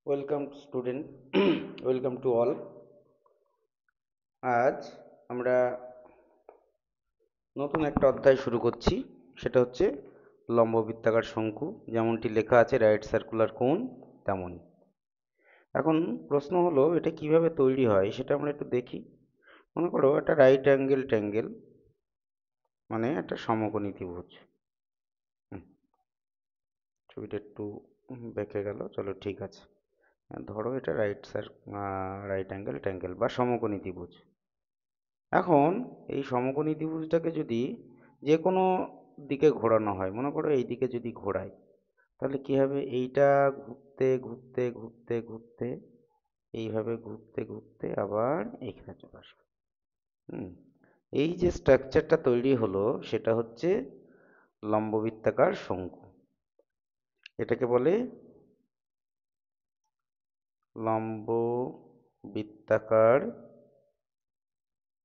Welcome student, welcome to all. আজ আমরা নতুন একটা অধ্যায় শুরু করছি। সেটা হচ্ছে লম্ব বৃত্তাকার শঙ্কু। যেমনটি লেখা আছে রাইট সার্কুলার কোন, তেমনই। এখন প্রশ্ন হলো এটা কিভাবে তৈরি হয় সেটা আমরা একটু দেখি। মনে করো একটা রাইট অ্যাঙ্গেল ট্যাঙ্গেল, মানে একটা সমকোণী ত্রিভুজ। হুম, ছবিটা একটু বেঁকে গেল, চলো ঠিক আছে। ধরো এটা রাইট অ্যাঙ্গেল ট্যাঙ্গেল বা সমকোণী ত্রিভুজ। এখন এই সমকোণী ত্রিভুজটাকে যদি যে কোনো দিকে ঘোরানো হয়, মনে করো এই দিকে যদি ঘোরাই, তাহলে কি হবে? এইটা ঘুরতে ঘুরতে ঘুরতে ঘুরতে এইভাবে ঘুরতে ঘুরতে আবার এখানে চলে আসবে। হুম, এই যে স্ট্রাকচারটা তৈরি হলো সেটা হচ্ছে লম্ববৃত্তাকার শঙ্কু। এটাকে বলে লম্ব বৃত্তাকার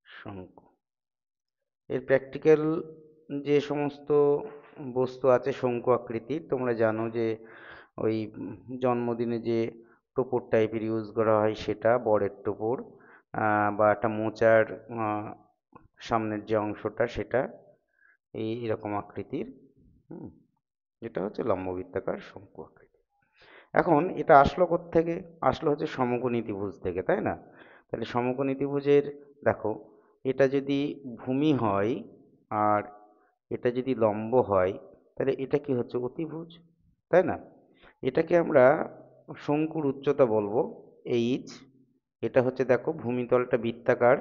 শঙ্কু। এর প্র্যাকটিক্যাল যে সমস্ত বস্তু আছে শঙ্কু আকৃতির, তোমরা জানো যে ওই জন্মদিনে যে টোপর টাইপের ইউজ করা হয় সেটা, বরের টোপর, বা একটা মোচার সামনের যে অংশটা সেটা এই এরকম আকৃতির। হুম, এটা হচ্ছে লম্ববৃত্তাকার শঙ্কু আকৃতি। এখন এটা আসলো কোত্থেকে? আসলো হচ্ছে সমকোণী ত্রিভুজ থেকে, তাই না? তাহলে সমকোণী ত্রিভুজের, দেখো, এটা যদি ভূমি হয় আর এটা যদি লম্ব হয়, তাহলে এটা কি হচ্ছে? অতিভুজ, তাই না? এটাকে আমরা শঙ্কুর উচ্চতা বলবো এইচ। এটা হচ্ছে, দেখো, ভূমিতলটা বৃত্তাকার,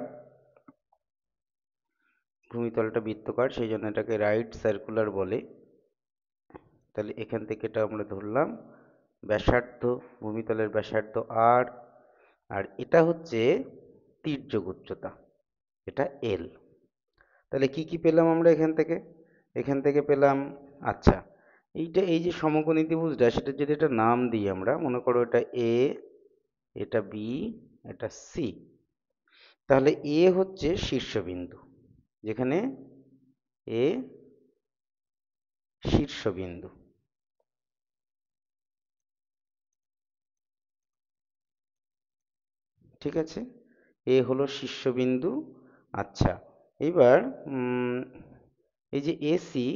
সেই জন্য এটাকে রাইট সার্কুলার বলে। তাহলে এখান থেকে এটা আমরা ধরলাম ব্যাসার্ধ, ভূমিতলের ব্যাসার্ধ আর আর এটা হচ্ছে তির্যক উচ্চতা, এটা এল। তাহলে কি কি পেলাম আমরা এখান থেকে? এখান থেকে পেলাম, আচ্ছা, এই যে সমকোণী ত্রিভুজটা, সেটা যদি একটা নাম দিই আমরা, মনে করো এটা এ, এটা বি, এটা সি। তাহলে এ হচ্ছে শীর্ষবিন্দু, যেখানে এ শীর্ষবিন্দু। ঠিক আছে, এ হলো শীর্ষবিন্দু। আচ্ছা, এবার এই যে এসি,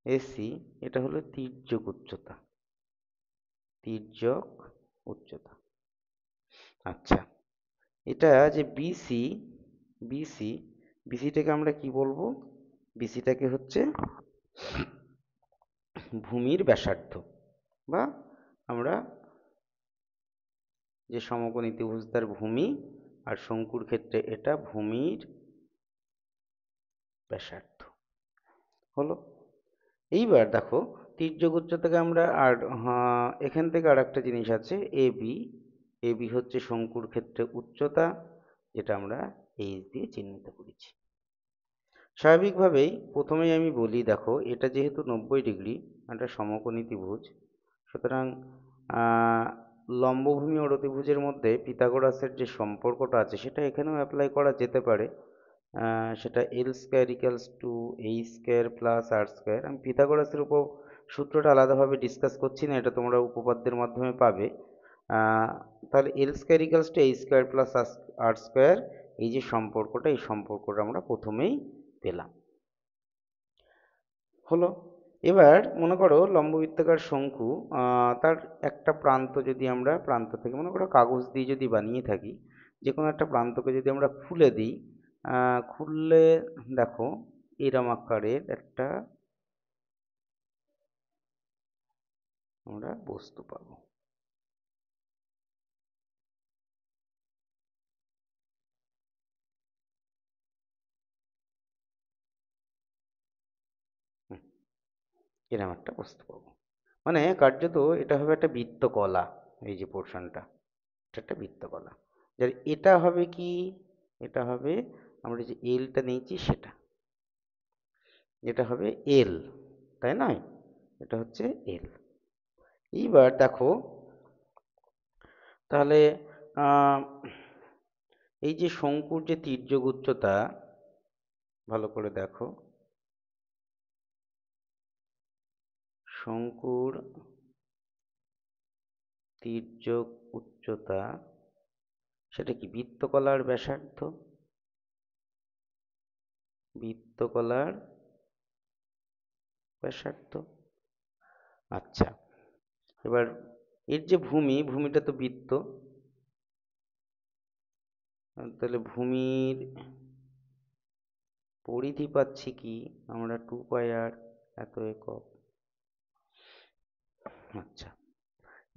এসি এটা হলো তির্যক উচ্চতা, তির্যক উচ্চতা। আচ্ছা, এটা যে বিসি, বিসি, বিসিটাকে আমরা কি বলবো? বিসিটাকে হচ্ছে ভূমির ব্যাসার্ধ, বা আমরা যে সমকোণী ত্রিভুজ তার ভূমি, আর শঙ্কুর ক্ষেত্রে এটা ভূমির ব্যাসার্ধ হলো। এইবার দেখো, তির্যক উচ্চতাকে আমরা আর, হ্যাঁ, এখান থেকে আর একটা জিনিস আছে, এবি। এবি হচ্ছে শঙ্কুর ক্ষেত্রে উচ্চতা, যেটা আমরা এইচ দিয়ে চিহ্নিত করেছি। স্বাভাবিকভাবেই প্রথমেই আমি বলি, দেখো, এটা যেহেতু 90 ডিগ্রি, একটা সমকোণী ত্রিভুজ, সুতরাং আহ, লম্বভূমি ও অতিভুজের মধ্যে পিথাগোরাসের যে সম্পর্কটা আছে সেটা এখানেও অ্যাপ্লাই করা যেতে পারে। সেটা এল স্কোয়ার ইকালস টু এই স্কোয়ার প্লাস আর স্কোয়ার। আমি পিথাগোরাসের উপর সূত্রটা আলাদাভাবে ডিসকাস করছি না, এটা তোমরা উপপাদ্যের মাধ্যমে পাবে। আহ, তাহলে এল স্কোয়ার ইকালস টু এই স্কোয়ার প্লাস আর স্কোয়ার, এই যে সম্পর্কটা, এই সম্পর্কটা আমরা প্রথমেই পেলাম। হলো। এবার মনে করো লম্ববৃত্তাকার শঙ্কু, তার একটা প্রান্ত যদি আমরা, প্রান্ত থেকে মনে করো কাগজ দিয়ে যদি বানিয়ে থাকি, যে কোনো একটা প্রান্তকে যদি আমরা খুলে দিই, খুললে দেখো এরম আকারের একটা আমরা বস্তু পাবো। হুম, এরম একটা বস্তু পাবো, মানে কার্যত এটা হবে একটা বৃত্তকলা। এই যে পোর্শনটা, এটা একটা বৃত্তকলা। যার এটা হবে কি? এটা হবে, আমরা যে এলটা নিয়েছি সেটা, এটা হবে এল, তাই নয়? এটা হচ্ছে এল। এইবার দেখো, তাহলে আহ, এই যে শঙ্কুর যে তির্যক উচ্চতা, ভালো করে দেখো, শঙ্কুর তির্যক উচ্চতা, সেটা কি বৃত্তকলার ব্যাসার্ধ, বৃত্তকলার ব্যাসার্ধ। আচ্ছা, এবার এর যে ভূমিটা তো বৃত্ত, তাহলে ভূমির পরিধি পাচ্ছি কি আমরা 2πr এত একক। আচ্ছা,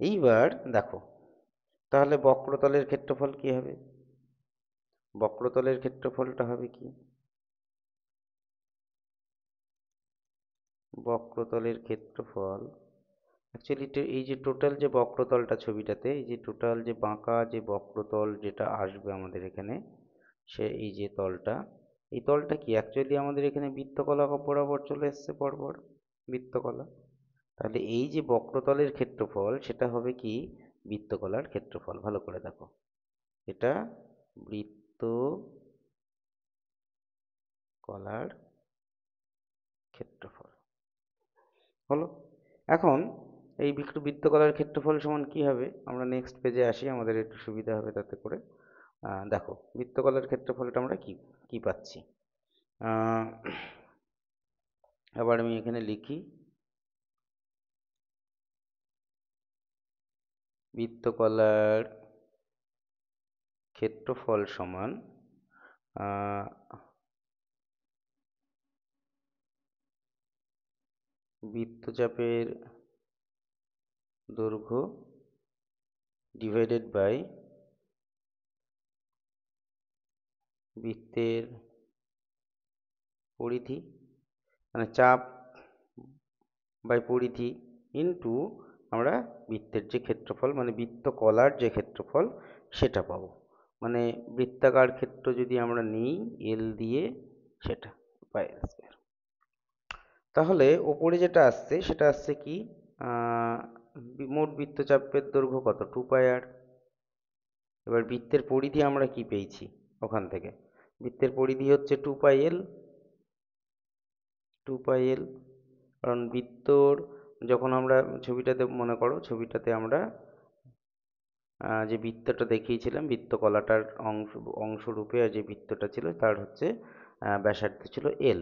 এইবার দেখো তাহলে বক্রতলের ক্ষেত্রফল কি হবে? বক্রতলের ক্ষেত্রফলটা হবে কি? বক্রতলের ক্ষেত্রফল অ্যাকচুয়ালি এই যে টোটাল যে বক্রতলটা ছবিটাতে, এই যে টোটাল যে বাঁকা যে বক্রতল যেটা আসবে আমাদের এখানে, সে এই যে তলটা, এই তলটা কি অ্যাকচুয়ালি আমাদের এখানে বৃত্তকলা বরাবর চলে এসছে পরপর, বৃত্তকলা। তাহলে এই যে বক্রতলের ক্ষেত্রফল সেটা হবে কি বৃত্তকলার ক্ষেত্রফল। ভালো করে দেখো, এটা বৃত্তকলার ক্ষেত্রফল হলো। এখন এই বৃত্তকলার ক্ষেত্রফল সমান কি হবে, আমরা নেক্সট পেজে আসি, আমাদের একটু সুবিধা হবে তাতে করে। দেখো বৃত্তকলার ক্ষেত্রফলটা আমরা কি কি পাচ্ছি। আবার আমি এখানে লিখি, বৃত্তকলার ক্ষেত্রফল সমান বৃত্তচাপের দৈর্ঘ্য ডিভাইডেড বাই বৃত্তের পরিধি, মানে চাপ বাই পরিধি ইন্টু আমরা বৃত্তের যে ক্ষেত্রফল মানে বৃত্তকলার যে ক্ষেত্রফল সেটা পাবো। মানে বৃত্তাকার ক্ষেত্র যদি আমরা নিই এল দিয়ে, সেটা পাই এল স্কয়ার। তাহলে ওপরে যেটা আসছে সেটা আসছে কি মোট বৃত্তচাপের দৈর্ঘ্য কত 2πr। এবার বৃত্তের পরিধি আমরা কি পেয়েছি ওখান থেকে, বৃত্তের পরিধি হচ্ছে 2πl, 2πl। কারণ বৃত্তর যখন আমরা ছবিটাতে মনে করো, ছবিটাতে আমরা যে বৃত্তটা দেখিয়েছিলাম বৃত্তকলাটার অংশরূপে যে বৃত্তটা ছিল তার হচ্ছে ব্যাসার্ধ ছিল এল।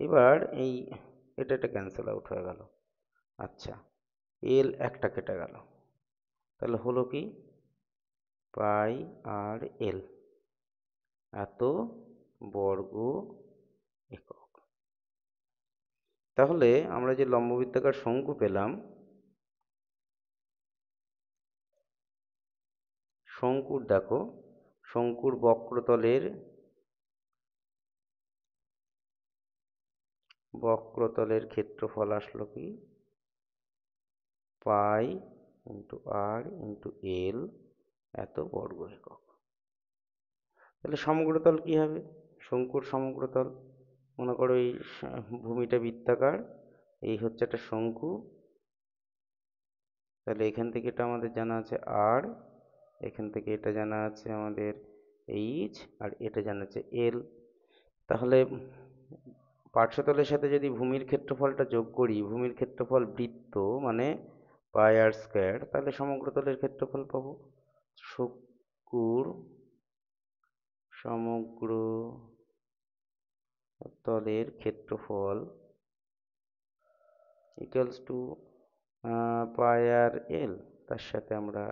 এবার এই এটা ক্যান্সেল আউট হয়ে গেল। আচ্ছা, এল একটা কেটে গেল, তাহলে হলো কি পাই আর এল এত বর্গ একক। তাহলে আমরা যে লম্ববৃত্তাকার শঙ্কু পেলাম, শঙ্কুর দেখো শঙ্কুর বক্রতলের ক্ষেত্রফল আসলো কি পাই ইন্টু আর ইন্টু এল এত বর্গ একক। তাহলে সমগ্রতল কি হবে, শঙ্কুর সমগ্রতল মনে করো এই ভূমিটা বৃত্তাকার, এই হচ্ছে একটা শঙ্কু, তাহলে এখান থেকে এটা আমাদের জানা আছে আর, এখান থেকে এটা জানা আছে আমাদের এইচ, আর এটা জানা আছে এল। তাহলে পার্শ্বতলের সাথে যদি ভূমির ক্ষেত্রফলটা যোগ করি, ভূমির ক্ষেত্রফল বৃত্ত মানে পাই আর স্কয়ার, তাহলে সমগ্রতলের ক্ষেত্রফল পাবো শঙ্কুর সমগ্র তলের ক্ষেত্রফল ইকুয়ালস টু পাই আর এল, তার সাথে আমরা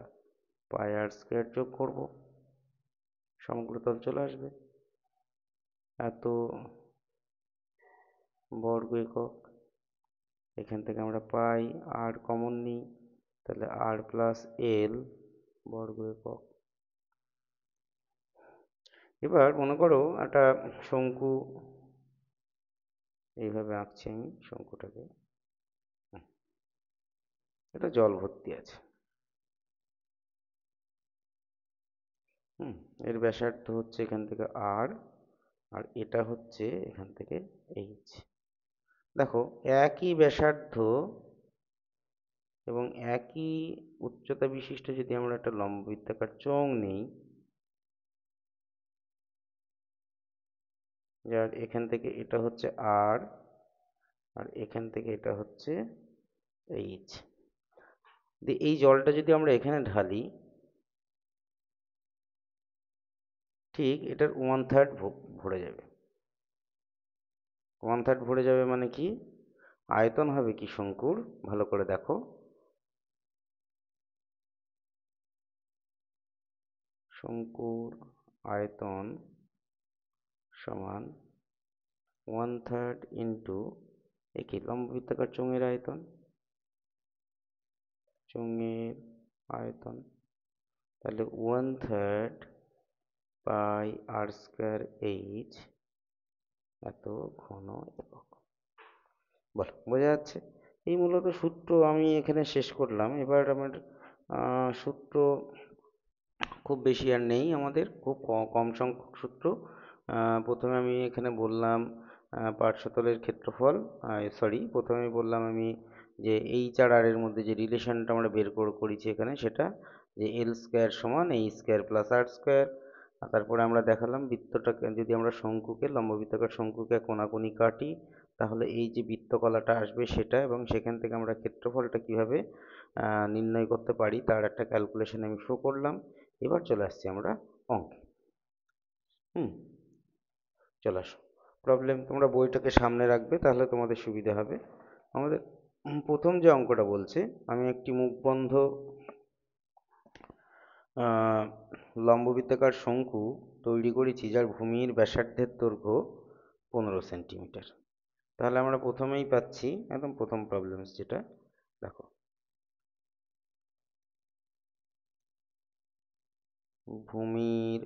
পাই আর স্কয়ার যোগ করব, সমগ্রতল চলে আসবে এত বর্গ একক। এখান থেকে আমরা পাই আর কমন নিই, তাহলে আর প্লাস এল বর্গ একক। এবার মনে করো একটা শঙ্কু এইভাবে আঁকছি আমি শঙ্কুটাকে, এটা জল ভর্তি আছে, এর ব্যাসার্ধ হচ্ছে এখান থেকে আর, আর এটা হচ্ছে এখান থেকে এইচ। দেখো একই ব্যাসার্ধ এবং একই উচ্চতা বিশিষ্ট যদি আমরা একটা লম্ববৃত্তাকার চোঙ নিই, যার এখান থেকে এটা হচ্ছে আর, আর এখান থেকে এটা হচ্ছে এইচ, এই জলটা যদি আমরা এখানে ঢালি, ঠিক এটার 1/3 ভরে যাবে। 1/3 ভরে যাবে মানে কি, আয়তন হবে কি শঙ্কুর, ভালো করে দেখো, শঙ্কুর আয়তন সমান 1/3 ইন্টু একই লম্ব বৃত্তাকার চোঙের আয়তন, চোঙের আয়তন, তাহলে 1/3 পাই আর স্কোয়ার এইচ এত ঘন একক। বলো, বোঝা যাচ্ছে? এই মূলত সূত্র আমি এখানে শেষ করলাম। এবার আমার সূত্র খুব বেশি আর নেই, আমাদের খুব কম সংখ্যক সূত্র। প্রথমে আমি এখানে বললাম পার্শ্বতলের ক্ষেত্রফল, প্রথমে বললাম আমি যে এইচ আর আর এর মধ্যে যে রিলেশনটা আমরা বের করেছি এখানে, সেটা যে এল স্কোয়ার সমান এই স্কোয়ার প্লাস আর স্কোয়ার। আর তারপরে আমরা দেখালাম বৃত্তটাকে যদি আমরা শঙ্কুকে, লম্ববৃত্তাকার শঙ্কুকে কোণাকুণি কাটি, তাহলে এই যে বৃত্তকলাটা আসবে সেটা, এবং সেখান থেকে আমরা ক্ষেত্রফলটা কিভাবে নির্ণয় করতে পারি তার একটা ক্যালকুলেশন আমি শো করলাম। এবার চলে আসছি আমরা অঙ্কে। চলে আসো প্রবলেম। তোমরা বইটাকে সামনে রাখবে, তাহলে তোমাদের সুবিধা হবে। আমাদের প্রথম যে অঙ্কটা বলছে, আমি একটি মুখবন্ধ লম্ববৃত্তাকার শঙ্কু তৈরি করেছি যার ভূমির ব্যাসার্ধের দৈর্ঘ্য 15 সেন্টিমিটার। তাহলে আমরা প্রথমেই পাচ্ছি, একদম প্রথম প্রবলেম যেটা, দেখো ভূমির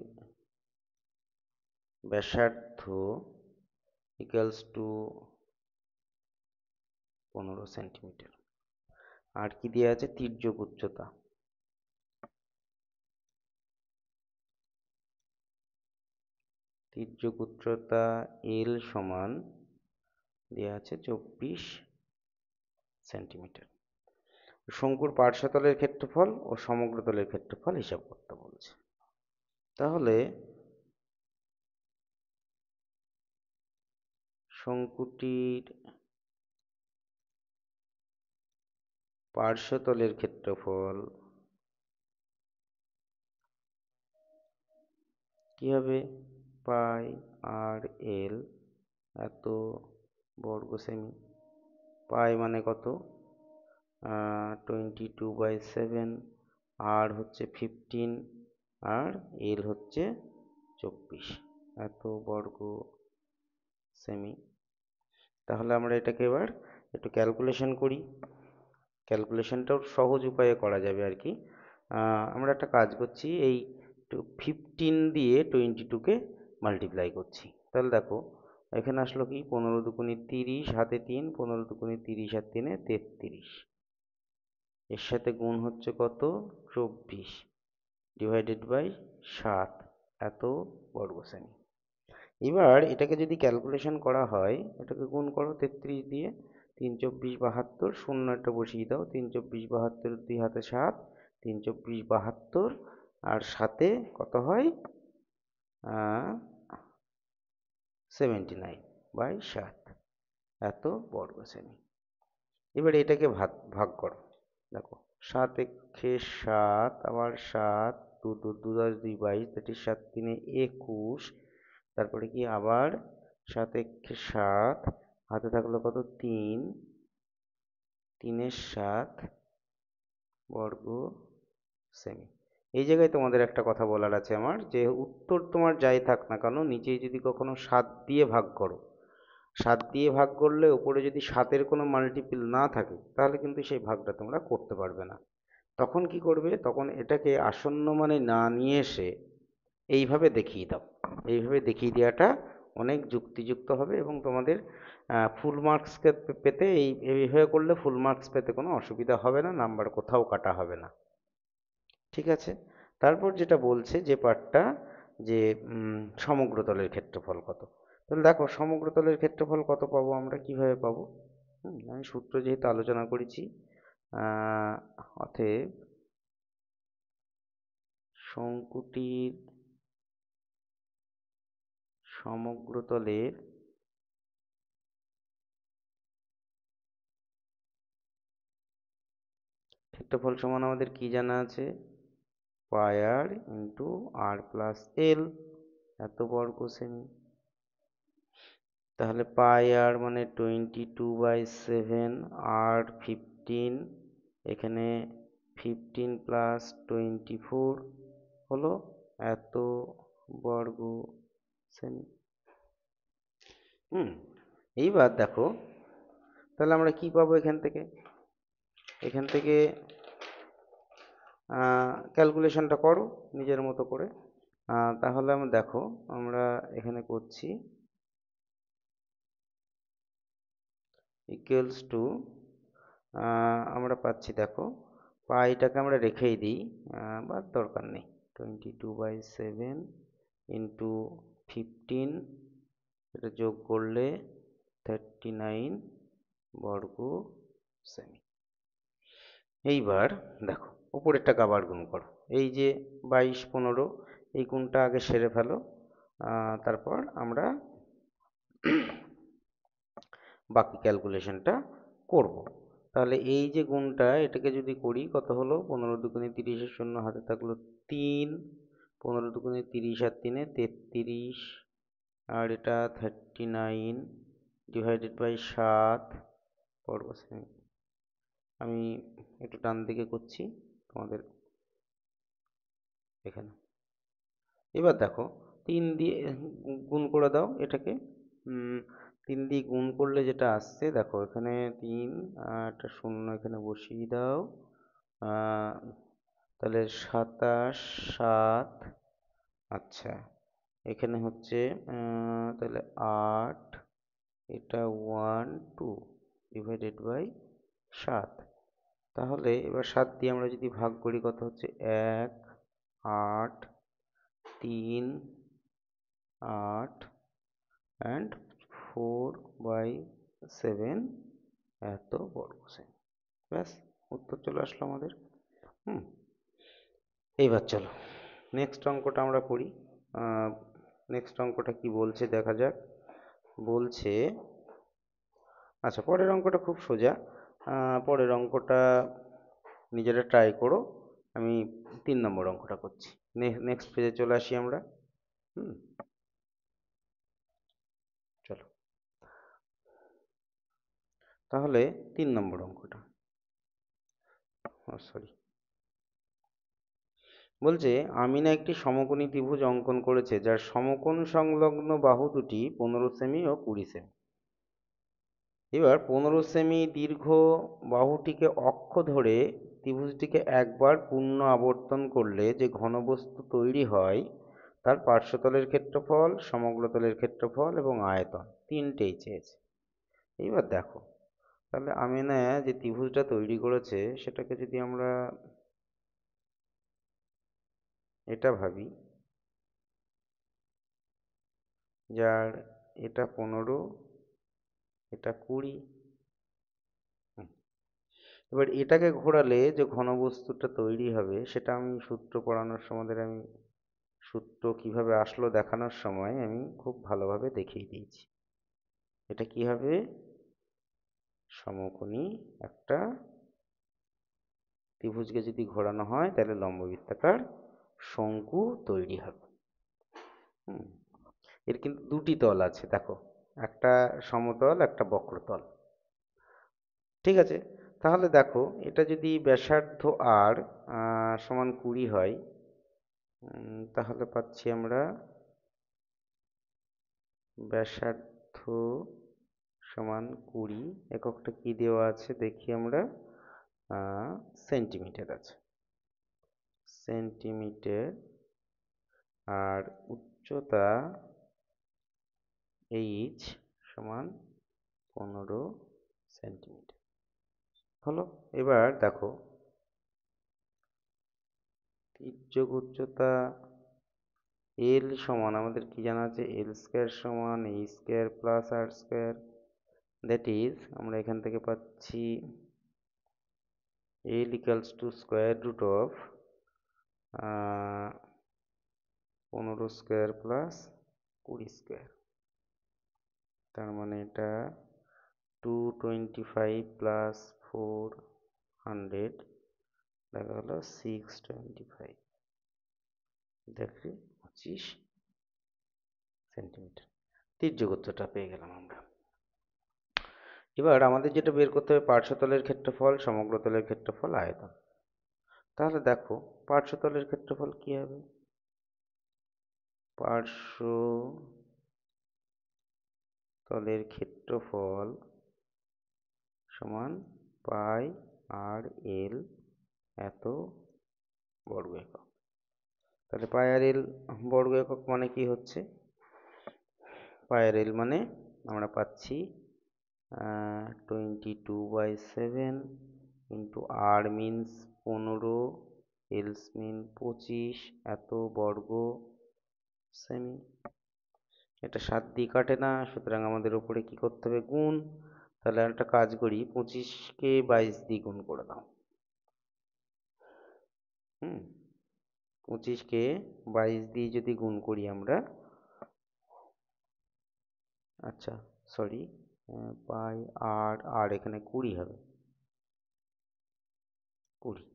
ব্যাসার্ধ ইকুয়ালস টু 15 সেন্টিমিটার। আর কি দেওয়া আছে, তির্যক উচ্চতা, তির্যক উচ্চতা এল সমান দেওয়া আছে 24 সেন্টিমিটার। শঙ্কুর পার্শ্বতলের ক্ষেত্রফল ও সমগ্রতলের ক্ষেত্রফল হিসাব করতে বলছে। তাহলে শঙ্কুটির পার্শ্বতলের ক্ষেত্রফল কি হবে, পাই আর এল এত বর্গ সেমি। পাই মানে কত, 22/7, আর হচ্ছে 15, আর এল হচ্ছে 24, এত বর্গ সেমি। তাহলে আমরা এটাকে এবার একটু ক্যালকুলেশন করি। ক্যালকুলেশনটাও সহজ উপায়ে করা যাবে আর কি। আমরা একটা কাজ করছি, এই 15 দিয়ে 22কে মাল্টিপ্লাই করছি। তাহলে দেখো এখানে আসলো কি, 15 দুগুণে 30, হাতে 3, 15 দুগুণে 30 আর 3 33, এর সাথে গুণ হচ্ছে কত, 24, ডিভাইডেড বাই 7, এত বর্গ সেমি। এবার এটাকে যদি ক্যালকুলেশন করা হয়, এটাকে গুণ করো 33 দিয়ে, 3 24 72, শূন্য একটা বসিয়ে দাও, 3 24 72, 2 হাতে 7, 3 24 72, আর সাথে কত হয়, 79/7, এত বর্গ সেমি। এবার এটাকে ভাগ করো, দেখো 7 একে 7, আবার 7, 2 2 2 10 2 22, দ্যাট ইজ 7 3 21, তারপরে কি আবার 7 একে 7, হাতে থাকলো কত, 3, 3 7 বর্গ সেমি। এই জায়গায় তোমাদের একটা কথা বলার আছে আমার, যে উত্তর তোমার যাই থাক না কেন, নিচে যদি কখনো 7 দিয়ে ভাগ করো, 7 দিয়ে ভাগ করলে উপরে যদি 7-এর কোনো মাল্টিপল না থাকে, তাহলে কিন্তু সেই ভাগটা তোমরা করতে পারবে না। তখন কি করবে, তখন এটাকে আসন্ন মানে না নিয়ে এসে এইভাবে দেখিয়ে দাও। এইভাবে দেখিয়ে দেওয়াটা অনেক যুক্তিযুক্ত হবে, এবং তোমাদের ফুল মার্কস পেতে এইভাবে করলে ফুল মার্কস পেতে কোনো অসুবিধা হবে না, নাম্বার কোথাও কাটা হবে না। ঠিক আছে? তারপর যেটা বলছে যে পার্টটা, যে সমগ্রতলের ক্ষেত্রফল কত। তাহলে দেখো সমগ্রতলের ক্ষেত্রফল কত পাবো, আমরা কিভাবে পাবো। আমি সূত্র যেহেতু আলোচনা করেছি, অতএব শঙ্কুটির সমগ্রতলের ক্ষেত্রফল সমান আমাদের কি জানা আছে, পাই আর ইন্টু আর প্লাস এল, এত বর্গ সেমি। তাহলে পাই আর মানে 22/7, আর 15, এখানে 15 প্লাস 24 হলো এত বর্গ সেমি। এইবার দেখো, তাহলে আমরা কি পাবো এখান থেকে, ক্যালকুলেশনটা করো নিজের মতো করে। তাহলে আমরা দেখো, আমরা এখানে করছি ইকুয়ালস টু, আমরা পাচ্ছি, দেখো পাইটাকে আমরা রেখেই দিই, বা দরকার নেই, 22/7 ইন্টু 15, এটা যোগ করলে 39 বর্গ সেমি। এইবার দেখো উপরেরটাকে আবার গুণ করো, এই যে 22, 15, এই গুণটা আগে সেরে ফেলো, তারপর আমরা বাকি ক্যালকুলেশনটা করব। তাহলে এই যে গুণটা, এটাকে যদি করি কত হলো, 15 দুগুণে 30, শূন্য হাতে থাকলো 3, 15 দুগুণে 30 আর 3 33, আর এটা 39 ডিভাইডেড বাই 7 বর্গ সেমি। আমি একটু ডান দিকে করছি তোমাদের এখানে। এবার দেখো 3 দিয়ে গুণ করে দাও এটাকে, 3 দিয়ে গুণ করলে যেটা আসছে, দেখো এখানে 3, একটা শূন্য এখানে বসিয়ে দাও, তাহলে 27, 7, আচ্ছা এখানে হচ্ছে তাহলে 8, এটা 1 2 ডিভাইডেড বাই 7। তাহলে এবার 7 দিয়ে আমরা যদি ভাগ করি কত হচ্ছে, 1, 8, 3, 8 অ্যান্ড 4/7 এত বর্গ সেমি। ব্যাস, উত্তর চলে আসলো আমাদের। এইবার চলো নেক্সট অঙ্কটা আমরা করি। নেক্সট অঙ্কটা কি বলছে দেখা যাক। বলছে, আচ্ছা পরের অঙ্কটা খুব সোজা, পরের অঙ্কটা নিজেরা ট্রাই করো, আমি 3 নম্বর অঙ্কটা করছি। নেক্সট পেজে চলে আসি আমরা। চলো তাহলে 3 নম্বর অঙ্কটা, সরি, বলছে আমিনা একটি সমকোণী ত্রিভুজ অঙ্কন করেছে যার সমকোণ সংলগ্ন বাহু দুটি 15 সেমি ও 20 সেমি। এবার 15 সেমি দীর্ঘ বাহুটিকে অক্ষ ধরে ত্রিভুজটিকে একবার পূর্ণ আবর্তন করলে যে ঘনবস্তু তৈরি হয় তার পার্শ্বতলের ক্ষেত্রফল, সমগ্রতলের ক্ষেত্রফল এবং আয়তন তিনটেই চেয়েছে। এইবার দেখো, তাহলে আমিনা যে ত্রিভুজটা তৈরি করেছে সেটাকে যদি আমরা এটা ভাবি, যার এটা 15, এটা 20, এবার এটাকে ঘোরালে যে ঘনবস্তুটা তৈরি হবে সেটা আমি সূত্র পড়ানোর সময়, আমি সূত্র কিভাবে আসলো দেখানোর সময় আমি খুব ভালোভাবে দেখিয়ে দিয়েছি। এটা কি হবে, সমকোণী একটা ত্রিভুজকে যদি ঘোরানো হয় তাহলে লম্ববৃত্তাকার শঙ্কু তৈরি হবে। এর কিন্তু দুটি তল আছে, দেখো একটা সমতল একটা বক্রতল। ঠিক আছে, তাহলে দেখো এটা যদি ব্যাসার্ধ আর সমান 20 হয়, তাহলে পাচ্ছি আমরা ব্যাসার্ধ সমান 20, এককটা কি দেওয়া আছে দেখি আমরা, সেন্টিমিটার আছে, সেন্টিমিটার, আর উচ্চতা এইচ সমান 15 সেন্টিমিটার হলো। এবার দেখো তির্যক উচ্চতা এল সমান আমাদের কি জানা আছে, এল স্কোয়ার সমান a square plus r square, that is আমরা এখান থেকে পাচ্ছি L equals to square root of 15 square plus 20 square, তার মানে এটা 225 প্লাস 400 দেখা গেল 625, দেখি 25 সেন্টিমিটার। তীর্যক পেয়ে গেলাম আমরা। এবার আমাদের যেটা বের করতে হবে পার্শ্বতলের ক্ষেত্রফল, সমগ্র তলের ক্ষেত্রফল, আয়তন। তাহলে দেখো পার্শ্বতলের ক্ষেত্রফল কি হবে? পার্শ্বতলের ক্ষেত্রফল সমান পাই আর এল এত বর্গ একক। তাহলে পাই আর এল বর্গ একক মানে কি হচ্ছে? পাই আর এল মানে আমরা পাচ্ছি 22/7 ইন্টু আর মিনস 15, এলস মিন 25 এত বর্গ সেমি। এটা 7 দিয়ে কাটে না, সুতরাং আমাদের উপরে কি করতে হবে? গুণ। তাহলে একটা কাজ করি, 25কে 22 দিয়ে গুণ করে দাও। 25কে 22 দিয়ে যদি গুণ করি আমরা, আচ্ছা সরি, পাই আর এখানে 20 হবে, 20।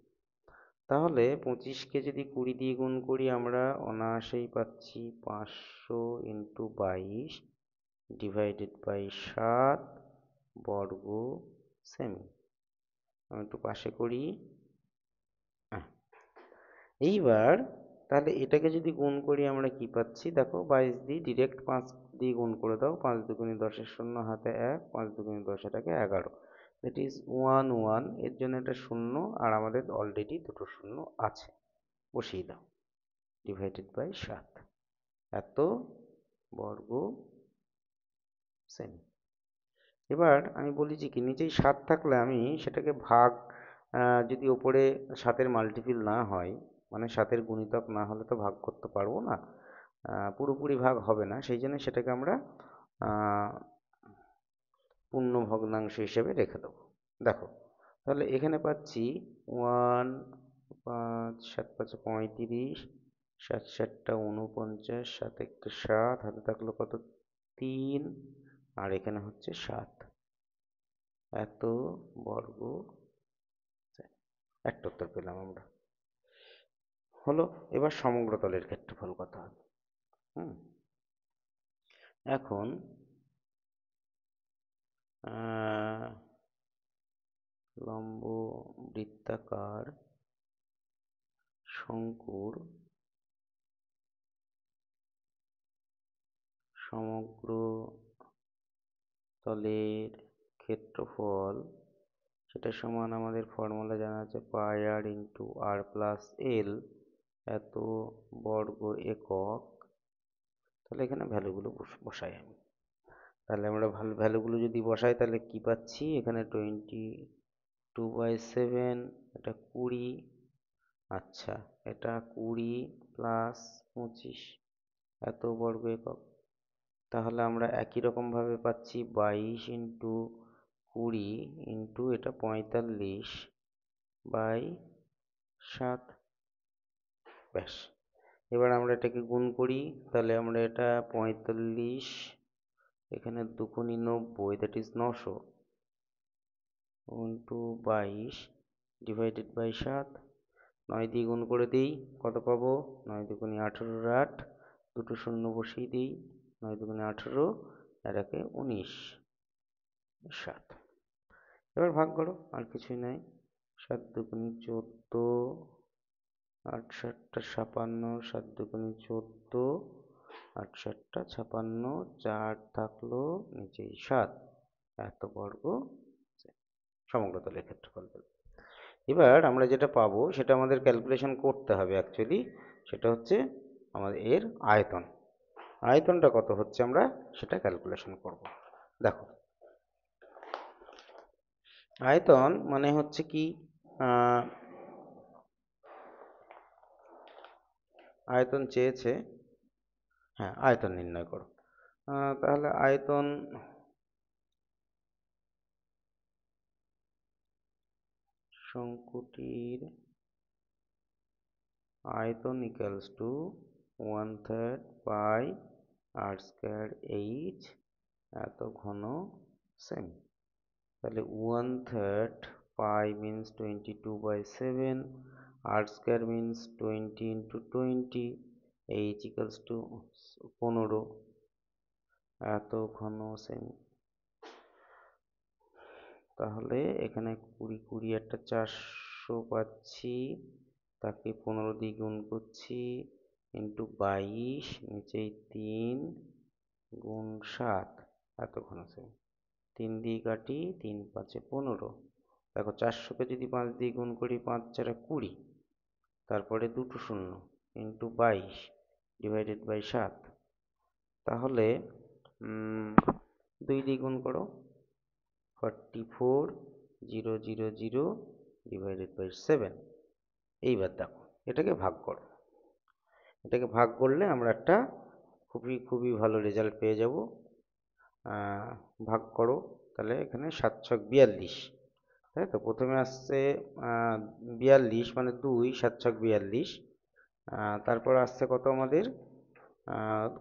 তাহলে 25কে যদি 20 দিয়ে গুণ করি আমরা অনায়াসেই পাচ্ছি 500 ইন্টু 22 ডিভাইডেড বাই 7 বর্গ সেমি। আমি একটু পাশে করি। এইবার তাহলে এটাকে যদি গুণ করি আমরা কি পাচ্ছি? দেখো 22 দিয়ে ডিরেক্ট 5 দিয়ে গুণ করে দাও। 5 দুগুণে 10, শূন্য হাতে 1, 5 দুগুণে 10 এটাকে 11, দ্যাট ইজ 1 1। এর জন্য এটা শূন্য, আর আমাদের অলরেডি দুটো শূন্য আছে, বসিয়ে দাও। ডিভাইডেড বাই 7 এত বর্গ সেমি। এবার আমি বলি যে কি, নিচেই 7 থাকলে আমি সেটাকে ভাগ, যদি ওপরে 7-এর মাল্টিপিল না হয়, মানে 7-এর গুণিতক না হলে তো ভাগ করতে পারবো না, পুরোপুরি ভাগ হবে না, সেই জন্য সেটাকে আমরা পূর্ণ ভগ্নাংশ হিসেবে রেখে দেবো। দেখো তাহলে এখানে পাচ্ছি 1, 5 7 5 35, 7 7 49, 7 1 7, হাতে থাকলো কত? 3, আর এখানে হচ্ছে 7 এত বর্গ। একটা উত্তর পেলাম আমরা। হলো। এবার সমগ্র তলের ক্ষেত্রফল কত হবে? এখন লম্ব বৃত্তাকার শঙ্কুর সমগ্র তলের ক্ষেত্রফল, সেটা সমান আমাদের ফর্মুলা জানা আছে পাই আর ইন্টু আর প্লাস এল এত বর্গ একক। তাহলে এখানে ভ্যালুগুলো বসাই আমি। তাহলে আমরা ভ্যালুগুলো যদি বসাই তাহলে কি পাচ্ছি? এখানে 22/7, এটা 20, আচ্ছা এটা 20 প্লাস 25 এত বর্গ একক। তাহলে আমরা একই রকমভাবে পাচ্ছি 22 ইন্টু 20 ইন্টু এটা 45/7। ব্যাস। এবার আমরা এটাকে গুণ করি, তাহলে আমরা এটা 45, এখানে 2 গুণি 90, that is 900 into 22 divided by 7। 9 দিয়ে গুণ করে দিই, কত পাবো? 9 দুগুণে 18, 8, দুটো শূন্য বসিয়ে দিই। 9 দুগুণে 18, আর একে 19, 7। এবার ভাগ করো, আর কিছুই নাই। 7 দুগুণে 14, 8 7 56, 7 দুগুণে 14, 8 7 56, 4 থাকলো নিচেই 7 এত বর্গ সমগ্র তলের ক্ষেত্রফল। এবার আমরা যেটা পাবো সেটা আমাদের ক্যালকুলেশন করতে হবে অ্যাকচুয়ালি, সেটা হচ্ছে আমাদের এর আয়তন। আয়তনটা কত হচ্ছে আমরা সেটা ক্যালকুলেশন করব। দেখো আয়তন মানে হচ্ছে কি, আয়তন চেয়েছে, হ্যাঁ আয়তন নির্ণয় করো। তাহলে আয়তন শঙ্কুটির আয়তন equals to 1/3 pi r square h এত ঘন সেমি। তাহলে 1/3 pi means 22/7, r square means 20 into 20, h equals to 15 এত ঘন সেমি। তাহলে এখানে 20 20 একটা 400 পাচ্ছি, তাকে 15 দিয়ে গুণ করছি ইন্টু 22, নিচেই 3 গুণ 7, এত ঘন সেমি। 3 দিয়ে কাটি, 3 5 15। দেখো 400-কে যদি 5 দিয়ে গুণ করি, 5 4 20, তারপরে দুটো শূন্য ইন্টু 22 ডিভাইডেড বাই 7। তাহলে 2 দিয়ে গুণ করো, 44,000 ডিভাইডেড বাই 7। এইবার দেখো এটাকে ভাগ করো, এটাকে ভাগ করলে আমরা একটা খুবই খুবই ভালো রেজাল্ট পেয়ে যাব। ভাগ করো, তাহলে এখানে 7 ছক 42, তাই তো। প্রথমে আসছে 42 মানে 2, 7 ছক 42। তারপর আসছে কত আমাদের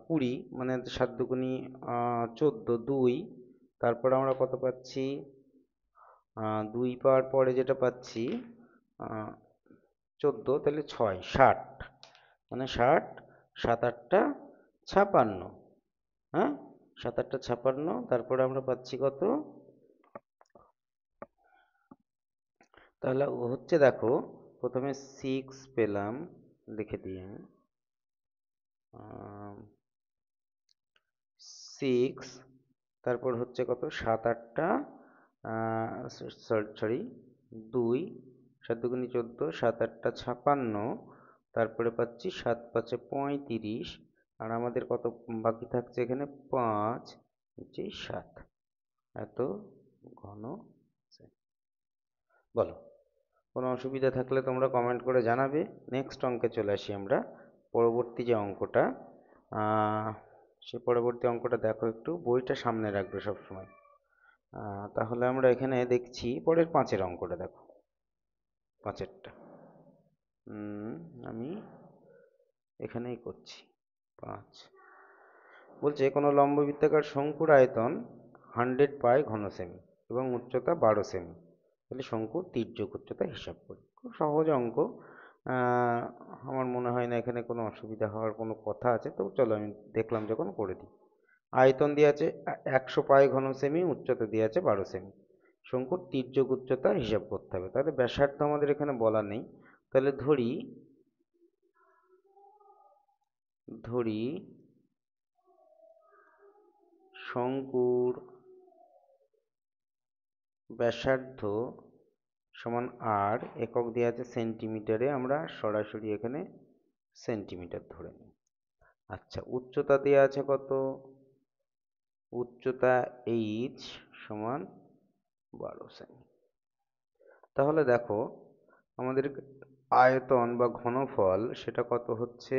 20 মানে 7 দুগুণি 14, 2। তারপর আমরা কত পাচ্ছি, 2 পাওয়ার পরে যেটা পাচ্ছি 14, তাহলে 6 60, মানে 60, 7 8 56, হ্যাঁ 7 8 56। তারপরে আমরা পাচ্ছি কত, তাহলে হচ্ছে দেখো প্রথমে 6 পেলাম, লিখে দিয়ে 6, তারপর হচ্ছে কত 7 8 সরি 2, 7 দুগুণি 14, 7 8 56। তারপরে পাচ্ছি 7 5 35, আর আমাদের কত বাকি থাকছে এখানে 5, নিচে 7, এত ঘন। বলো, কোনো অসুবিধা থাকলে তোমরা কমেন্ট করে জানাবে। নেক্সট অঙ্কে চলে আসি আমরা। পরবর্তী যে অঙ্কটা, সে পরবর্তী অঙ্কটা দেখো, একটু বইটা সামনে রাখবে সবসময়। তাহলে আমরা এখানে দেখছি পরের 5-এর অঙ্কটা দেখো, 5-এরটা আমি এখানেই করছি। 5 বলছে কোনো লম্ববৃত্তাকার শঙ্কুর আয়তন 100 পাই ঘন সেমি এবং উচ্চতা 12 সেমি, তাহলে শঙ্কুর তির্যক উচ্চতা হিসাব করি। খুব সহজ অঙ্ক, আমার মনে হয় না এখানে কোনো অসুবিধা হওয়ার কোনো কথা আছে। তো চলো আমি দেখলাম যখন করে দিই। আয়তন দিয়ে আছে 100 পাই ঘন সেমি, উচ্চতা দিয়ে আছে 12 সেমি। শঙ্কুর তির্যক উচ্চতা হিসাব করতে হবে। তাহলে ব্যাসার্ধ আমাদের এখানে বলা নেই, তাহলে ধরি শঙ্কুর ব্যাসার্ধ সমান আর, একক দেওয়া আছে সেন্টিমিটারে, আমরা সরাসরি এখানে সেন্টিমিটার ধরে নিই। আচ্ছা, উচ্চতা দেওয়া আছে কত, উচ্চতা এইচ সমান 12 সেমি। তাহলে দেখো আমাদের আয়তন বা ঘনফল সেটা কত হচ্ছে,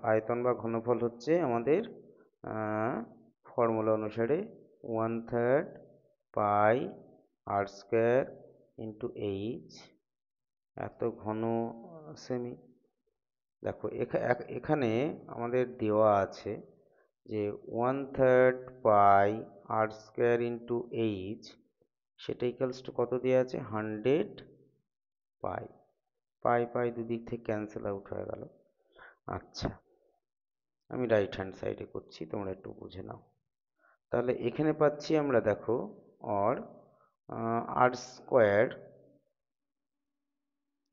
আয়তন বা ঘনফল হচ্ছে আমাদের ফর্মুলা অনুসারে 1/3 pi r square into h, এত ঘন সেমি। দেখো এখানে আমাদের দেওয়া আছে যে 1/3 pi r square into H, সেটা ইকুয়ালস টু কত দেওয়া আছে, 100 পাই। পাই পাই দুদিক থেকে ক্যান্সেল আউট হয়ে গেল। আচ্ছা, আমি রাইট হ্যান্ড সাইডে করছি, তোমরা একটু বুঝে নাও। তাহলে এখানে পাচ্ছি আমরা, দেখো আর আর স্কোয়ার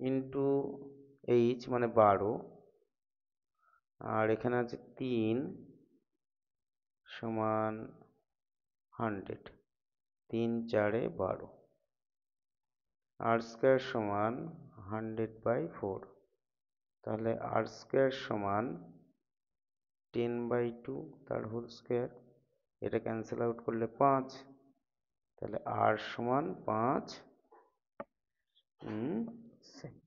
ইন্টু এইচ মানে 12, আর এখানে আছে 3 সমান 100, 3 4 12, আর স্কোয়ার সমান 100/4। তাহলে আর স্কোয়ার সমান 10/2 তার হোল স্কোয়ার, এটা ক্যান্সেল আউট করলে 5, তাহলে আর সমান 5 সেমি,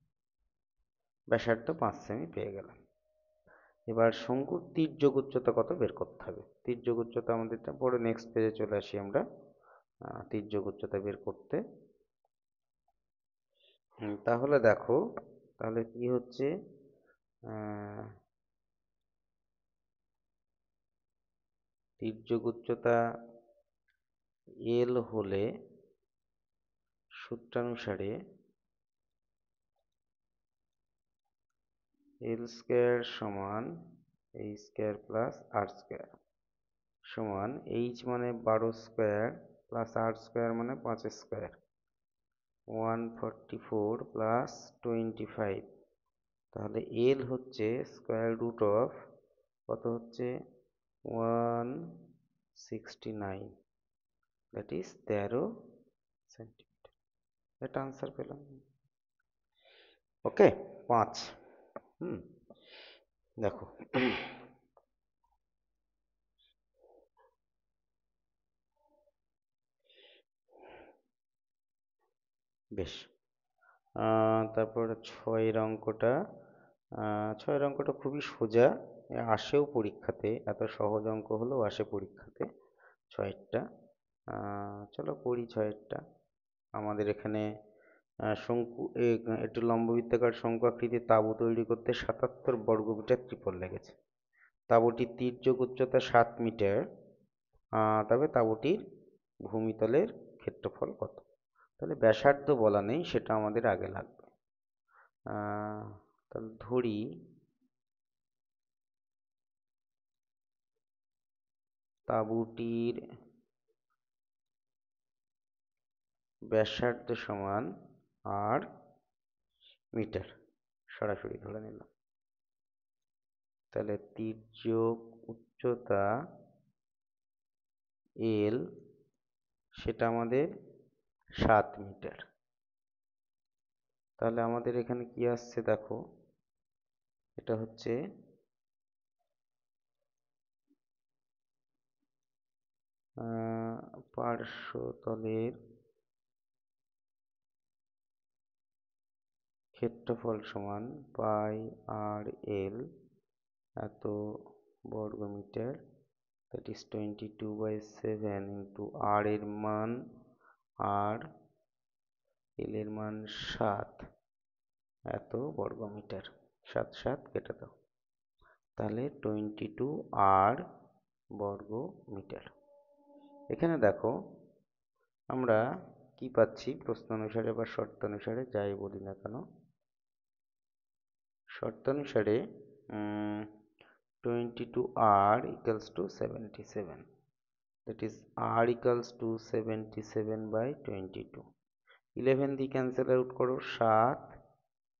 ব্যাসার্ধ 5 সেমি পেয়ে গেলাম। এবার শঙ্কুর তির্যক উচ্চতা কত বের করতে হবে। তির্যক উচ্চতা আমাদের পরে নেক্সট পেজে চলে আসি আমরা তির্যক উচ্চতা বের করতে। তাহলে দেখো, তাহলে কি হচ্ছে, তির্যক উচ্চতা এল হলে সূত্রানুসারে এল স্কোয়ার সমান H square plus r square সমান এইচ মানে 12 স্কোয়ার প্লাস আর স্কোয়ার মানে 5 স্কোয়ার 144 প্লাস 25। তাহলে এল হচ্ছে স্কোয়ার রুট অফ কত হচ্ছে 169, দ্যাট ইজ 13 সেন্টিমিটার। এটা আনসার পেলাম। ওকে 5। দেখো বেশ, তারপর 6 অঙ্কটা, 6 অঙ্কটা খুবই সোজা, আসেও পরীক্ষাতে, এত সহজ অঙ্ক হলেও আসে পরীক্ষাতে 6টা। চলো করি 6টা। আমাদের এখানে শঙ্কু একটি লম্ববৃত্তাকার শঙ্কু আকৃতির তাঁবু তৈরি করতে 77 বর্গমিটার ত্রিপল লেগেছে। তাঁবুটির তির্যক উচ্চতা 7 মিটার, তবে তাঁবুটির ভূমিতলের ক্ষেত্রফল কত? তাহলে ব্যাসার্ধ বলা নেই, সেটা আমাদের আগে লাগবে। তাহলে ধরি তাঁবুটির ব্যাসার্ধ সমান আর মিটার, সরাসরি ধরে নিলাম। তাহলে তির্যক উচ্চতা এল, সেটা আমাদের 7 মিটার। তাহলে আমাদের এখানে কি আসছে দেখো, এটা হচ্ছে পার্শ্বতলের ক্ষেত্রফল সমান পাই আর এল এত বর্গমিটার, দ্যাট ইজ 22/7 ইন্টু আর এর মান আর এল এর মান 7 এত বর্গমিটার। 7 7 কেটে দাও, তাহলে 22 আর বর্গ মিটার। এখানে দেখো আমরা কি পাচ্ছি, প্রশ্ন অনুসারে বা শর্তানুসারে যাই বলি না কেন, শর্তানুসারে 22 r equals to 77, that is r equals to 77/22। 11 দিয়ে ক্যান্সেল আউট করো, 7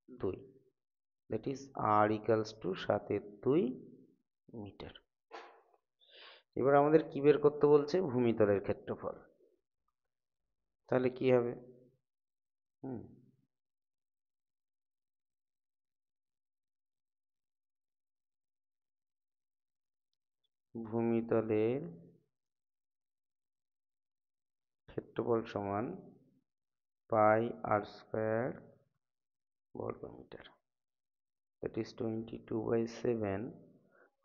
2, that is r equals to 7/2 metre. এবার আমাদের কি বের করতে বলছে, ভূমিতলের ক্ষেত্রফল। তাহলে কি হবে, ভূমিতলের ক্ষেত্রফল সমান পাই আর স্কোয়ার বর্গমিটার, দ্যাট ইজ 22/7।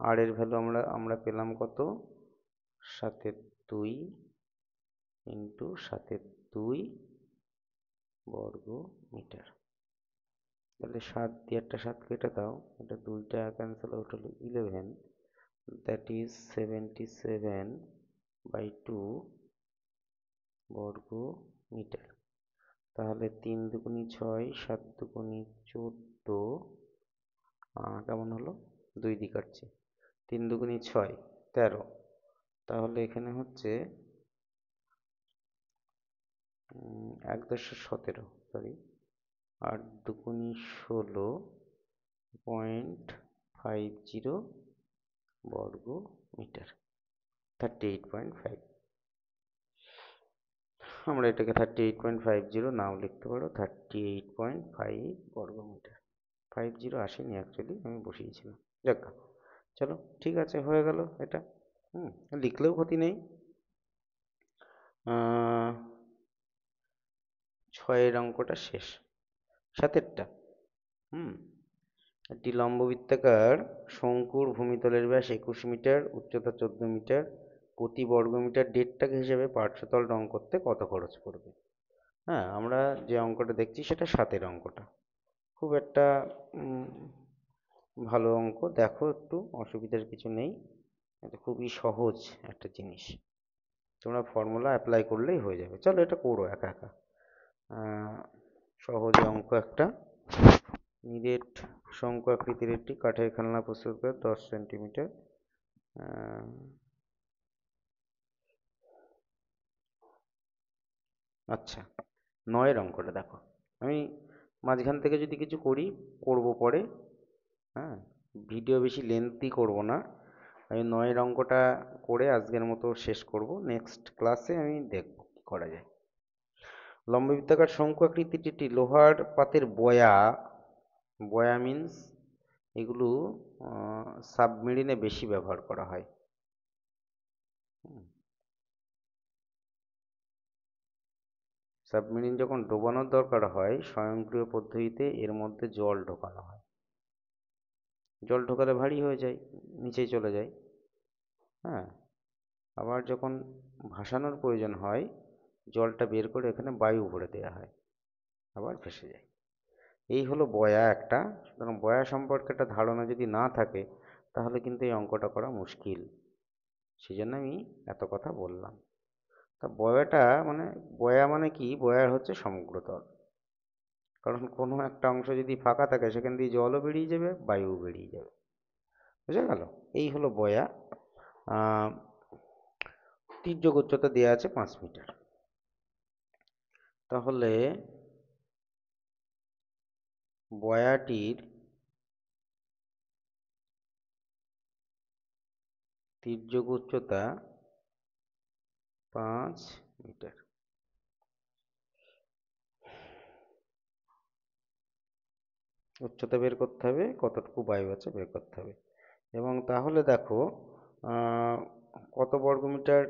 আর এর ভ্যালু আমরা পেলাম কত, 7/2 ইন্টু 7/2 বর্গ মিটার। তাহলে 7 দিয়ে একটা 7 কেটে দাও, এটা 2টা ক্যান্সেল আউট হলো 11, দ্যাট ইজ 77/2 বর্গ মিটার। তাহলে 3 দুগুণি 6, 7 দুগুণি 14, কেমন হলো, 2 দিয়ে কাটছি, 3 দুগুণি 6 13। তাহলে এখানে হচ্ছে 1.17, সরি, 8 দুগুণি 16.50 বর্গ মিটার, 38.5। আমরা এটাকে 38.50 নাও লিখতে পারো, 38.5 বর্গ মিটার। 50 আসেনি অ্যাকচুয়ালি, আমি বসিয়েছিলাম, যাক চলো ঠিক আছে, হয়ে গেল এটা। লিখলেও ক্ষতি নেই। 6 অঙ্কটা শেষ। 7টা, একটি লম্ববৃত্তাকার শঙ্কুর ভূমিতলের ব্যাস 21 মিটার, উচ্চতা 14 মিটার, প্রতি বর্গমিটার 1.5 টাকা হিসেবে পার্শ্বতল রং করতে কত খরচ পড়বে? হ্যাঁ, আমরা যে অঙ্কটা দেখছি সেটা 7 অঙ্কটা, খুব একটা ভালো অঙ্ক, দেখো একটু, অসুবিধার কিছু নেই, এটা খুবই সহজ একটা জিনিস, তোমরা ফর্মুলা অ্যাপ্লাই করলেই হয়ে যাবে। চলো এটা করো একা একা। সহজ অঙ্ক একটা। নিরেট শঙ্কু আকৃতির একটি কাঠের খেলনা প্রস্তুত করে 10 সেন্টিমিটার। আচ্ছা, 9 অঙ্কটা দেখো। আমি মাঝখান থেকে যদি কিছু করব পরে, হ্যাঁ, ভিডিও বেশি লেন্থি করব না। আমি 9 অঙ্কটা করে আজকের মতো শেষ করব। নেক্সট ক্লাসে আমি দেখব কি করা যায়। লম্ববৃত্তাকার শঙ্কু আকৃতির একটি লোহার পাতের বয়া, বয়া মিন্স এগুলো সাবমেরিনে বেশি ব্যবহার করা হয়। সাবমেরিন যখন ডোবানোর দরকার হয়, স্বয়ংক্রিয় পদ্ধতিতে এর মধ্যে জল ঢোকানো হয়। জল ঢোকালে ভারী হয়ে যায়, নিচে চলে যায়। হ্যাঁ, আবার যখন ভাসানোর প্রয়োজন হয়, জলটা বের করে এখানে বায়ু ভরে দেওয়া হয়, আবার ভেসে যায়। এই হলো বয়া একটা। সুতরাং বয়া সম্পর্কে একটা ধারণা যদি না থাকে, তাহলে কিন্তু এই অঙ্কটা করা মুশকিল। সেই জন্য আমি এত কথা বললাম। তা বয়াটা মানে, বয়া মানে কি? বয়ার হচ্ছে সমগ্রতল। কারণ কোনো একটা অংশ যদি ফাঁকা থাকে, সেখান দিয়ে জলও বেরিয়ে যাবে, বায়ুও বেরিয়ে যাবে। বুঝা গেল? এই হলো বয়া। তির্যক উচ্চতা দেওয়া আছে 5 মিটার। তাহলে বয়াটির তির্যক উচ্চতা 5 মিটার। উচ্চতা বের করতে হবে, কতটুকু বায়ু আছে বের করতে হবে। এবং তাহলে দেখো, কত বর্গমিটার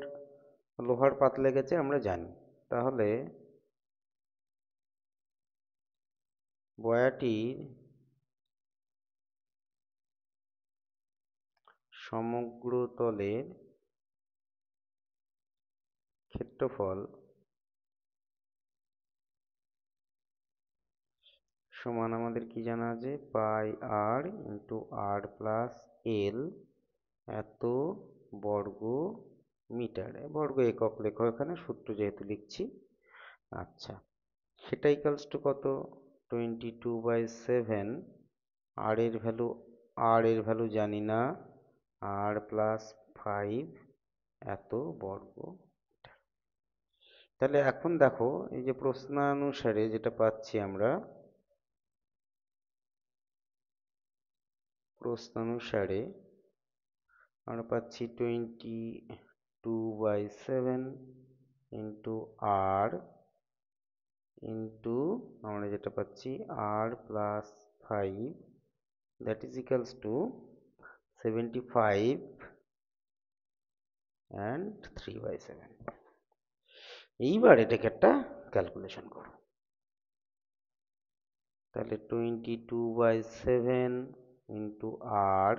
লোহার পাত লেগেছে আমরা জানি। তাহলে বয়াটির সমগ্র তলের ক্ষেত্রফল সমান, আমাদের কি জানা আছে, পাই আর ইন্টু আর প্লাস এল, এত বর্গ মিটার। বর্গ একক লেখো এখানে, সূত্র যেহেতু লিখছি। আচ্ছা, সেটা ইকালস টু কত? 22/7। আর এর ভ্যালু জানি না, আর প্লাস 5, এত বর্গ মিটার। তাহলে এখন দেখো, এই যে প্রশ্নানুসারে যেটা পাচ্ছি আমরা, আমরা পাচ্ছি 22/7 ইন্টু আর ইন্টু, আমরা যেটা পাচ্ছি r plus 5, that is equals to 75 and 3/7। এইবার এটাকে একটা ক্যালকুলেশন করো। তাহলে 22/7 ইন্টু আর,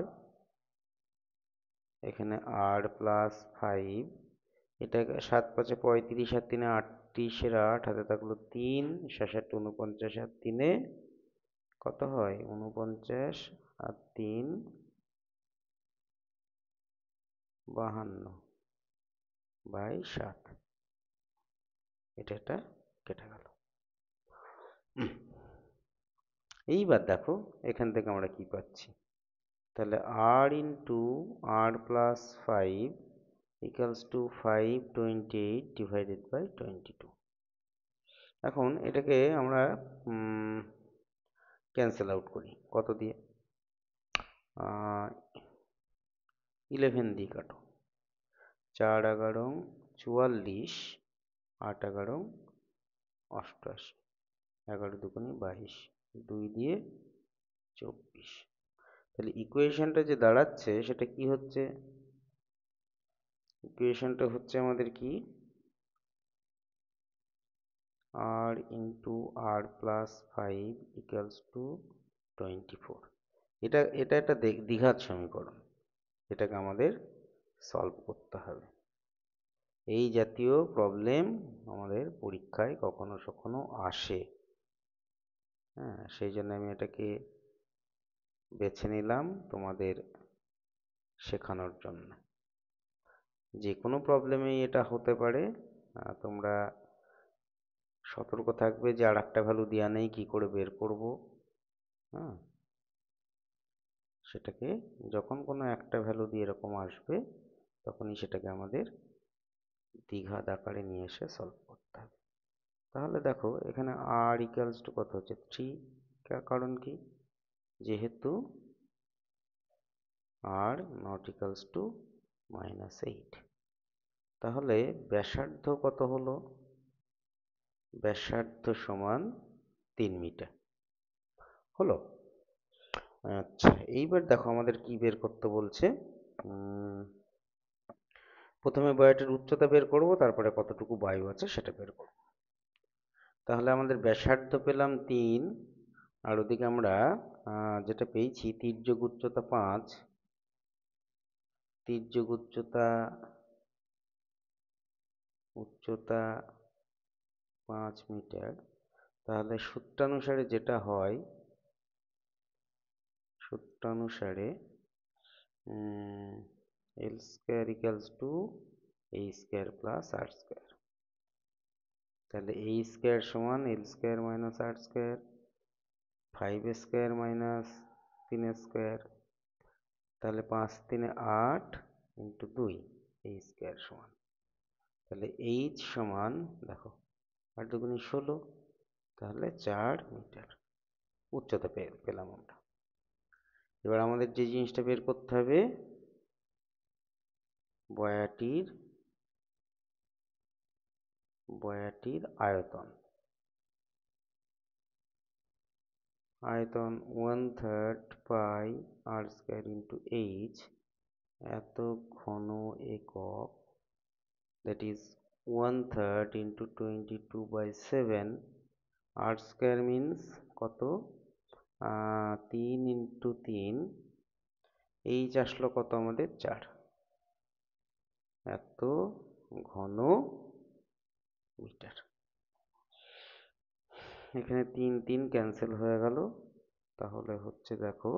এখানে আর প্লাস 5, এটা 7×5 = 35, আর 3 38, 8 হাতে থাকলো 3, 7 × 49, আর 3 কত হয়? 49, আর 3 52/7। এটা কেটে গেল। এইবার দেখো এখান থেকে আমরা কি পাচ্ছি। তাহলে r into r plus 5 equals to 528 divided by 22। এখন এটাকে আমরা ক্যান্সেল আউট করি। কত দিয়ে? 11 দিয়ে কাটো। 4 11 44, 8 11 88, 11 দুগুণে 22, 2 দিয়ে 24। তাহলে ইকুয়েশনটা যে দাঁড়াচ্ছে সেটা কি হচ্ছে? ইকুয়েশনটা হচ্ছে আমাদের কি, r into r plus 5 equals to 24। এটা এটা একটা দ্বিঘাত সমীকরণ, এটাকে আমাদের সলভ করতে হবে। এই জাতীয় প্রবলেম আমাদের পরীক্ষায় কখনো কখনো আসে। হ্যাঁ, সেই জন্য আমি এটাকে বেছে নিলাম তোমাদের শেখানোর জন্য। যে কোনো প্রবলেমেই এটা হতে পারে, তোমরা সতর্ক থাকবে যে আর একটা ভ্যালু দেওয়া নেই, কি করে বের করব। হ্যাঁ, সেটাকে যখন কোনো একটা ভ্যালু দিয়ে এরকম আসবে তখনই সেটাকে আমাদের দ্বিঘাত আকারে নিয়ে এসে সলভ করতে হবে। তাহলে দেখো এখানে আর ইকুয়ালস টু কত হচ্ছে 3, কারণ কি, যেহেতু আর নট ইকুয়ালস টু -8। তাহলে ব্যাসার্ধ কত হলো, ব্যাসার্ধ সমান 3 মিটার হলো। আচ্ছা, এইবার দেখো আমাদের কি বের করতে বলছে। প্রথমে বয়াটির উচ্চতা বের করব, তারপরে কতটুকু বায়ু আছে সেটা বের করব। তাহলে আমাদের ব্যাসার্ধ পেলাম 3, আর ওদিকে আমরা যেটা পেয়েছি তির্যক উচ্চতা 5, তির্যক উচ্চতা 5 মিটার। তাহলে সূত্রানুসারে যেটা হয়, সূত্রানুসারে L square equals to a square plus r square. তাহলে এ স্কোয়ার সমান L square minus r square, 5 square minus 3 square. তাহলে 5 3 8 ইন্টু 2 এ স্কোয়ার সমান, তাহলে এইচ সমান দেখো 8 দুগুণে 16, তাহলে 4 মিটার উচ্চতা পেলাম আমরা। এবার আমাদের যে জিনিসটা বের করতে হবে, বয়াটির আয়তন। আয়তন 1/3 pi r square into h, এত ঘন একক, that is 1/3 into 22/7। R square means কত, 3 ইন্টু 3, এইচ আসলো কত আমাদের 4, এত ঘন মিটার। এখানে 3 3 ক্যান্সেল হয়ে গেল, তাহলে হচ্ছে দেখো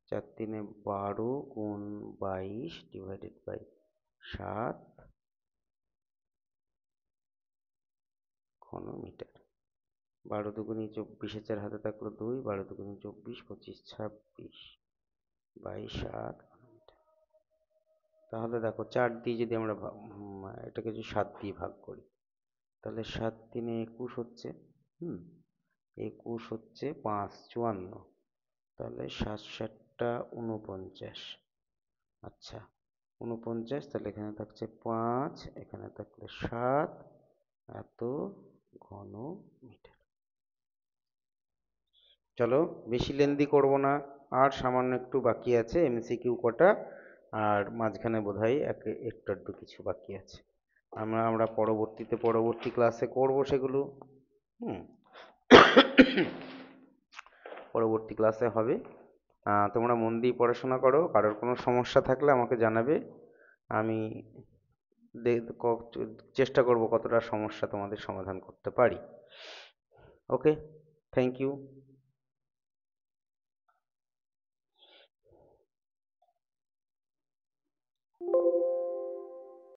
4 3 12 গুণ 22 ডিভাইডেড বাই 7 ঘন মিটার। 12 দুগুণে 24, 4 হাতে থাকলো 2, 12 দুগুণে 24, 25 26 বাই 7 ঘন মিটার। তাহলে দেখো 4 দিয়ে যদি আমরা এটাকে যদি 7 দিয়ে ভাগ করি, তাহলে 7 3 21 হচ্ছে, 21 হচ্ছে 5 54, তাহলে 7 7টা 49। আচ্ছা 49, তাহলে এখানে থাকছে 5, এখানে থাকলে 7, এত ঘন মিটার। চলো বেশি লেন্দি করব না, আর সামান্য একটু বাকি আছে এমসিকিউ কটা, আর মাঝখানে বোধহয় একটু আধটু কিছু বাকি আছে। আমরা পরবর্তী ক্লাসে করব সেগুলো। হুম পরবর্তী ক্লাসে হবে। তোমরা মন দিয়ে পড়াশোনা করো, কারোর কোনো সমস্যা থাকলে আমাকে জানাবে, আমি চেষ্টা করব কতটা সমস্যা তোমাদের সমাধান করতে পারি। ওকে, থ্যাংক ইউ।